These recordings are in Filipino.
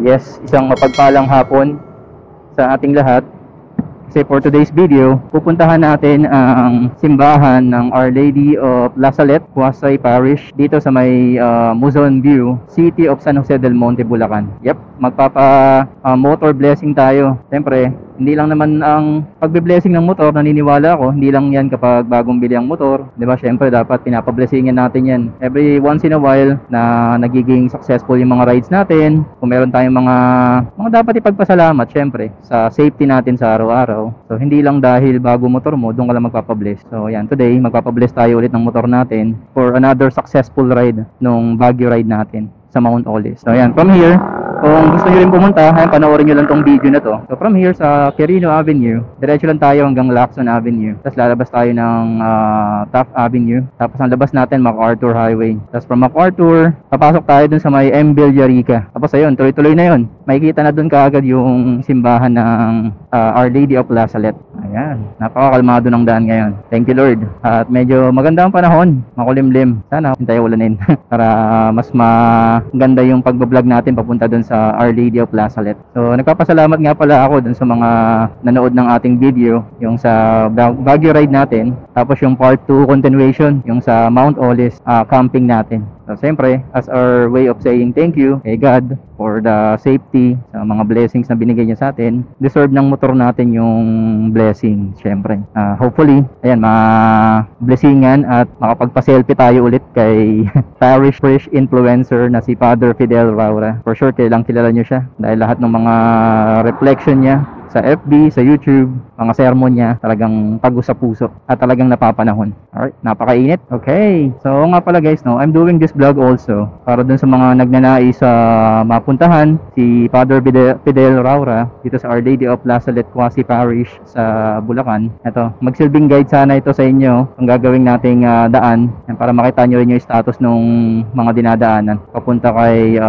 Yes, isang mapagpalang hapon sa ating lahat. Kasi for today's video, pupuntahan natin ang simbahan ng Our Lady of La Salette, Huasay Parish, dito sa may Muzon View, City of San Jose del Monte, Bulacan. Yep, motor blessing tayo. Siyempre, hindi lang naman ang pagbe-blessing ng motor, naniniwala ako, hindi lang yan kapag bagong bili ang motor. Diba, syempre dapat pinapablessingin natin yan every once in a while na nagiging successful yung mga rides natin. Kung meron tayong mga dapat ipagpasalamat, syempre, sa safety natin sa araw-araw. So, hindi lang dahil bago motor mo, doon ka lang magpapabless. So, yan, today, magpapabless tayo ulit ng motor natin for another successful ride nung Baguio ride natin sa Mount Olis. So, yan, from here, kung gusto nyo rin pumunta, ayan, panoorin nyo lang tong video na to. So from here sa Quirino Avenue, diretso lang tayo hanggang Lacson Avenue. Tapos lalabas tayo ng Taft Avenue. Tapos ang labas natin, MacArthur Highway. Tapos from MacArthur, papasok tayo dun sa may M. Villarica. Tapos ayun, tuloy-tuloy na yun. Makikita na dun kaagad yung simbahan ng Our Lady of La Salette. Ayan, napakakalmado ng daan ngayon. Thank you, Lord. At medyo maganda ang panahon, makulimlim. Sana hintay ulanin para mas maganda yung pagbablog natin papunta dun sa Our Lady of La Salette. So nagpapasalamat nga pala ako dun sa mga nanood ng ating video, yung sa Baguio ride natin, tapos yung part 2 continuation, yung sa Mount Olis camping natin. So siyempre, as our way of saying thank you kay God for the safety, sa mga blessings na binigay niya sa atin, deserve ng motor natin yung blessing, siyempre. Hopefully, ayan, ma-blessingan at makapagpa-selfie tayo ulit kay Parish influencer na si Father Fidel Raura. For sure, kilala nyo siya dahil lahat ng mga reflection niya sa FB, sa YouTube, mga sermon niya, talagang tago sa puso at talagang napapanahon. Alright, napakainit. Okay, so nga pala guys, no, I'm doing this vlog also para dun sa mga nagnanais sa mapuntahan si Father Fidel Raura dito sa Our Lady of La Salette, Huasay Parish sa Bulacan. Ito, magsilbing guide sana ito sa inyo ang gagawing nating daan para makita nyo rin yung status ng mga dinadaanan papunta kay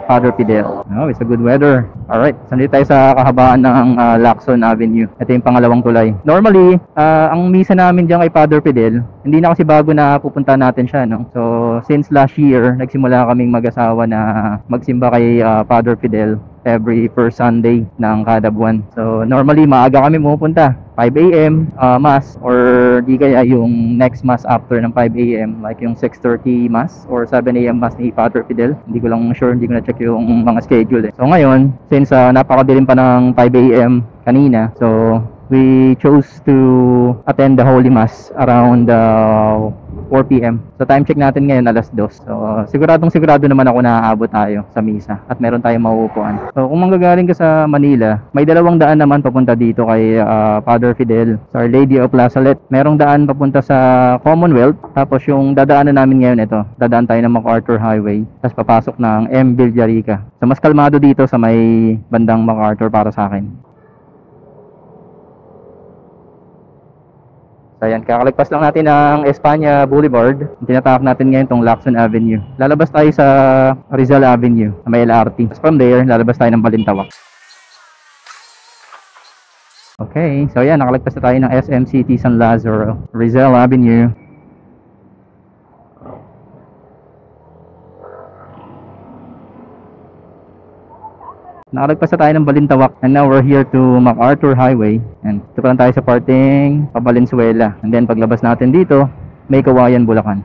Father Fidel. Oh, it's a good weather. Alright, sandito tayo sa kahabaan ng Lacson Avenue. Ito yung pangalawang tulay. Normally, ang misa namin dyan kay Father Fidel, hindi na kasi bago na pupunta natin siya, no? So, since last year, nagsimula kaming mag-asawa na magsimba kay Father Fidel every first Sunday ng kada buwan. So, normally, maaga kami pumupunta. 5 a.m. Mass, or di kaya yung next Mass after ng 5 a.m. like yung 6:30 Mass or 7 a.m. Mass ni Father Fidel. Hindi ko lang sure, hindi ko na check yung mga schedule eh. So ngayon, since napakadilim pa ng 5 a.m. kanina, so we chose to attend the Holy Mass around 4 p.m. So time check natin ngayon alas 2. So sigurado naman ako na aabot tayo sa misa at meron tayong mauupuan. So kung manggagaling ka sa Manila, may 2 daan naman papunta dito kay Father Fidel sa Our Lady of La Salette. Merong daan papunta sa Commonwealth, tapos yung dadaanan namin ngayon ito, dadaan tayo ng MacArthur Highway, tapos papasok ng M. Villarica. So mas kalmado dito sa may bandang MacArthur para sa akin. So ayan, kakalagpas lang natin ng Espanya Boulevard. Tinatawag natin ngayon tong Lacson Avenue. Lalabas tayo sa Rizal Avenue, sa may LRT. From there, lalabas tayo ng Balintawak. Okay, so ayan, nakalagpas na tayo ng SM City San Lazaro, Rizal Avenue. Nakalagpas na tayo ng Balintawak, and now we're here to MacArthur Highway, and ito pa lang tayo sa parting Valenzuela, and then paglabas natin dito may Kawayan, Bulacan.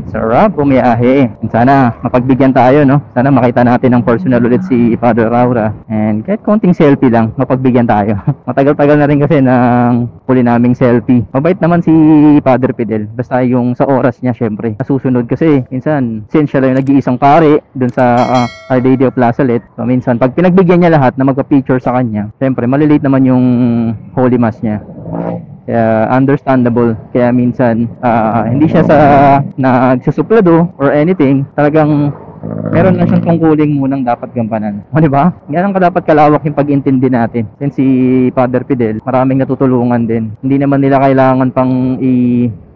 Sarap bumiyahe. Sana mapagbigyan tayo, no? Sana makita natin ng personal ulit si Father Raura, and kahit konting selfie lang mapagbigyan tayo. Matagal-tagal na rin kasi ng huli naming selfie. Mabait naman si Father Fidel, basta yung sa oras niya syempre. Nasusunod kasi minsan since siya lang yung nag-iisang pare dun sa Our Lady of La Salette, so minsan pag pinagbigyan niya lahat na magpa-picture sa kanya, syempre malilate naman yung Holy Mass niya. Kaya understandable. Kaya minsan hindi siya sa nagsusuplado or anything. Talagang meron lang siyang tungkuling munang dapat gampanan. O diba? Ganun ka dapat kalawak yung pag-intindi natin. Then si Father Fidel, maraming natutulungan din. Hindi naman nila kailangan pang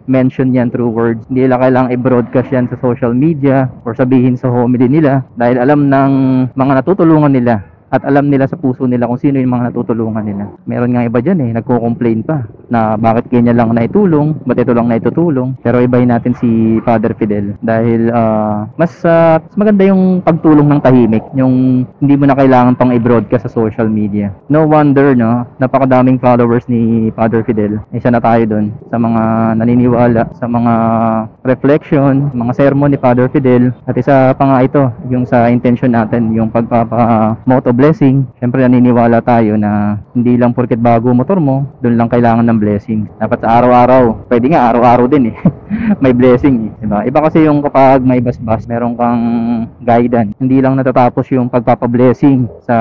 mention yan through words. Hindi nila kailangan i-broadcast yan sa social media or sabihin sa homily nila, dahil alam ng mga natutulungan nila at alam nila sa puso nila kung sino yung mga natutulungan nila. Meron nga iba dyan nagko-complain pa na bakit ganyan lang naitulong, ba't ito lang naitutulong. Pero ibahin natin si Father Fidel dahil mas maganda yung pagtulong ng tahimik, yung hindi mo na kailangan pang i-broadcast sa social media. No wonder, no, napakadaming followers ni Father Fidel. Isa na tayo dun sa mga naniniwala sa mga reflection, mga sermon ni Father Fidel. At isa pa nga ito, yung sa intention natin, yung pagpapa-moto blessing. Siyempre naniniwala tayo na hindi lang porket bago motor mo, doon lang kailangan ng blessing. Dapat sa araw-araw, pwede nga araw-araw din may blessing diba? Iba kasi yung kapag may basbas, meron kang guidance. Hindi lang natatapos yung pagpapa-blessing sa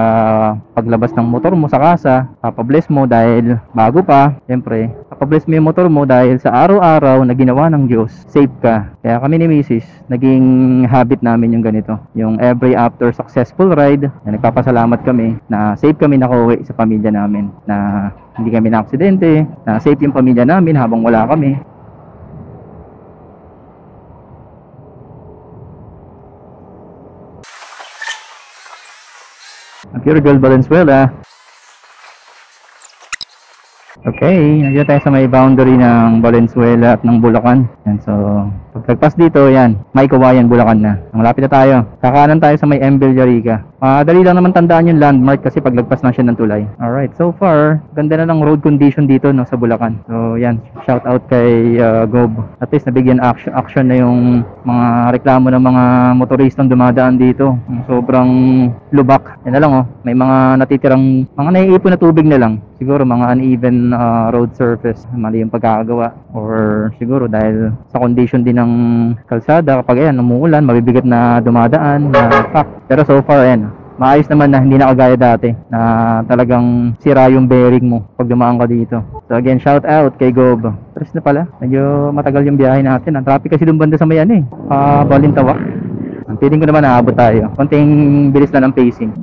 paglabas ng motor mo sa kasa, papabless mo dahil bago pa, siyempre, papabless mo yung motor mo dahil sa araw-araw na ginawa ng Diyos, safe ka. Kaya kami ni Mrs., naging habit namin yung ganito. Yung every after successful ride, na nagpapasalamat kami na safe kami nakauwi sa pamilya namin, na hindi kami na-aksidente, na safe yung pamilya namin habang wala kami. Pure Gold Valenzuela. Okay, nandiyan tayo sa may boundary ng Valenzuela at ng Bulacan. Yan, so pagtagpas dito, yan, may Kawayan, Bulacan na. Malapit na tayo. Kakanan tayo sa may M. Villarica. Dali lang naman tandaan yung landmark kasi paglagpas na siya ng tulay. Alright, so far, ganda na ng road condition dito, no, sa Bulacan. So yan, shout out kay Gob. At least nabigyan action na yung mga reklamo ng mga motoristang dumadaan dito. Sobrang lubak. Yan na lang, oh, may mga natitirang, mga naiipon na tubig na lang. Siguro mga uneven road surface, mali yung pagkakagawa, or siguro dahil sa condition din ng kalsada, kapag ayan umuulan, mabibigat na dumadaan na pack. Pero so far ayan, maayos naman na hindi na kagaya dati na talagang sira yung bearing mo pag dumaan ka dito. So again, shout out kay Gob. Tres na pala, medyo matagal yung biyahe natin. Ang traffic kasi doon banda sa may Balintawak. Ang feeling ko naman naabot tayo, konting bilis na ng pacing.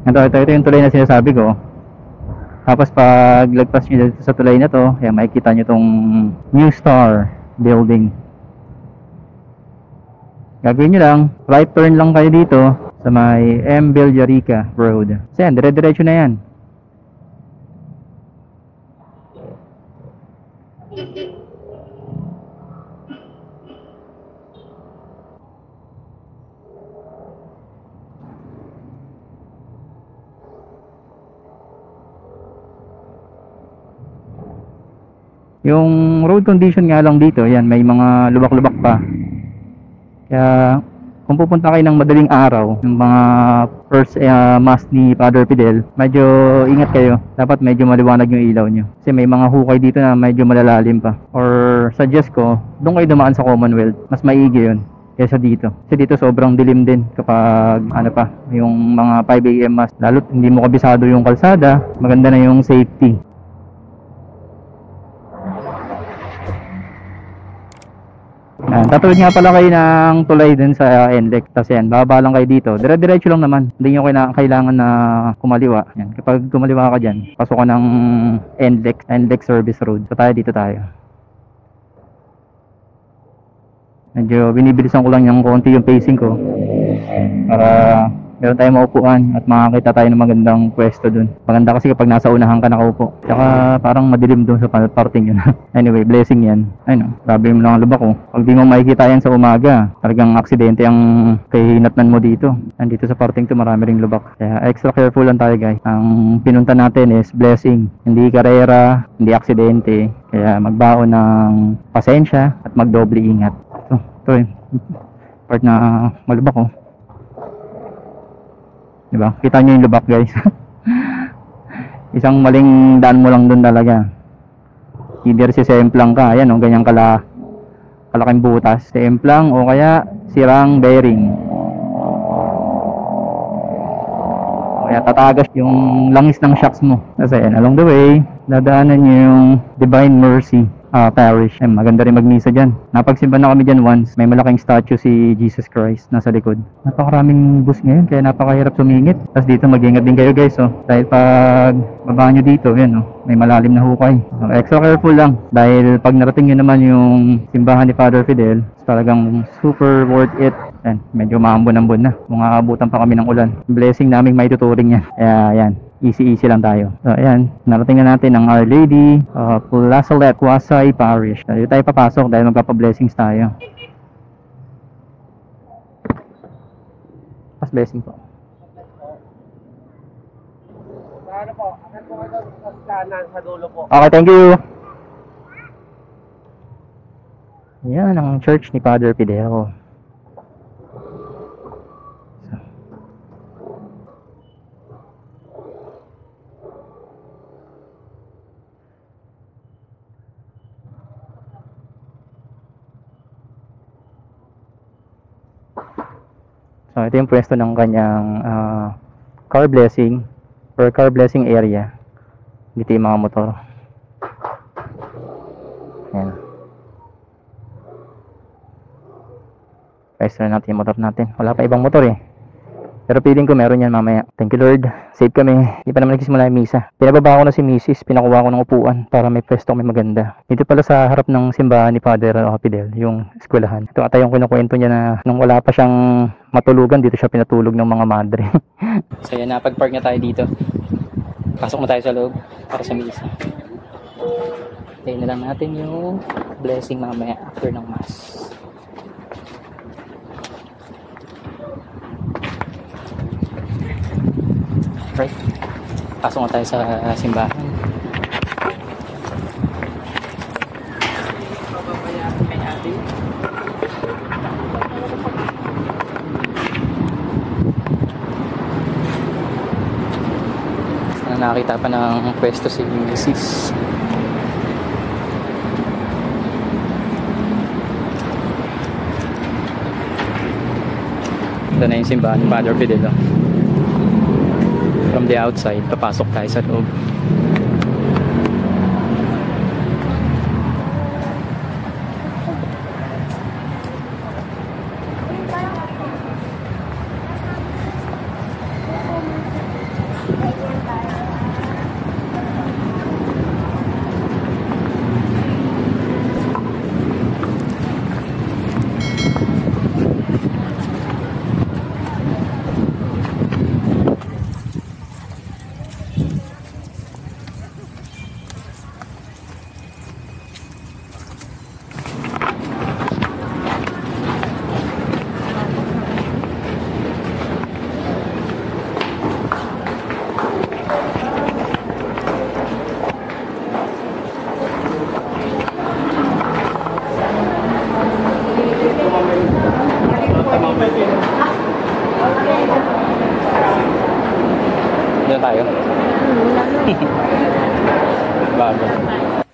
Ito yung tulay na sinasabi ko. Tapos pag lagpas nyo dito sa tulay na to, ayan, makikita nyo tong New Star building. Gagawin nyo lang, right turn lang kayo dito sa may M. Villarica Road. So yan, dire-diretso na yan. Yung road condition nga lang dito, yan, may mga lubak-lubak pa. Kaya kung pupunta kayo ng madaling araw, yung mga first mass ni Father Fidel, medyo ingat kayo. Dapat medyo maliwanag yung ilaw nyo. Kasi may mga hukay dito na medyo malalalim pa. Or suggest ko, doon kayo dumaan sa Commonwealth. Mas maigi yun kaysa dito. Kasi dito sobrang dilim din kapag yung mga 5 AM mass. Lalo't hindi mo kabisado yung kalsada, maganda na yung safety. Tatawid nga pala kayo ng tulay dun sa NLEX. Tapos yan, bababa lang kayo dito. Dire-diretso lang naman. Hindi nyo kailangan na kumaliwa. Yan. Kapag kumaliwa ka dyan, pasok ka ng NLEX Service Road. So dito tayo. Medyo binibilisan ko lang yung konti yung pacing ko. Para meron tayong maupuan at makakita tayo ng magandang pwesto dun. Maganda kasi kapag nasa unahan ka nakaupo. Tsaka parang madilim dun sa parting yun. Anyway, blessing yan. Ayun, grabe yung lang lubak ko. Pag di mo makikita yan sa umaga, talagang aksidente ang kahinatnan mo dito. Nandito sa parting to marami ring lubak. Kaya extra careful lang tayo, guys. Ang pinunta natin is blessing. Hindi karera, hindi aksidente. Kaya magbaon ng pasensya at magdoble ingat. Ito part na malubak ko. Diba? Kita nyo yung lubak, guys. Isang maling daan mo lang dun talaga. Either si semplang ka, ayan o, ganyang kalaking butas. Semplang o kaya sirang bearing. Kaya tatagas yung langis ng shocks mo. Kasi ayan, along the way, dadaanan nyo yung Divine Mercy Parish. Maganda rin magmisa dyan. Napagsimba na kami dyan once. May malaking statue si Jesus Christ nasa likod. Napakaraming bus ngayon kaya napakahirap sumingit. Tapos dito mag-ingat din kayo, guys, oh. Dahil pag baba nyo dito, yan, oh, may malalim na hukay. So, extra careful lang. Dahil pag narating nyo naman yung simbahan ni Father Fidel, talagang super worth it. Yan, medyo maambon-ambon na. Mga abutan pa kami ng ulan. Blessing naming may tuturing yan. Kaya yan, easy lang tayo. So ayan, narating na natin ang Our Lady of La Salette, Huasay Parish. Dito tayo papasok dahil magpapa-blessings tayo. Pas blessing po. Ano po? Akan po kayo sa kanan, sa dulo po. Okay, thank you. Yan ang church ni Father Fidel. So ito yung pwesto ng kanyang car blessing or car blessing area. Dito yung mga motor. Ayan. Pwesto na natin yung motor natin. Wala pa ibang motor eh. Pero feeling ko meron yan mamaya. Thank you Lord. Save kami. Hindi pa naman nagsisimula yung misa. Pinababa ko na si Mrs. Pinakuha ko ng upuan para may pwesto kami maganda. Dito pala sa harap ng simbahan ni Father Fidel, yung eskwelahan. Ito ata yung kinukwento niya na nung wala pa siyang matulugan, dito siya pinatulog ng mga madre. So yan, napag-park na tayo dito. Pasok na tayo sa loob para sa misa. Tayo na lang natin yung blessing mamaya after ng mass. Right. Pasok na tayo sa simbahan. Nakita pa ng pwesto si Mrs. Ito na yung simbahan ni Father Fidel. From the outside, papasok tayo sa loob. Doon tayo. Bago.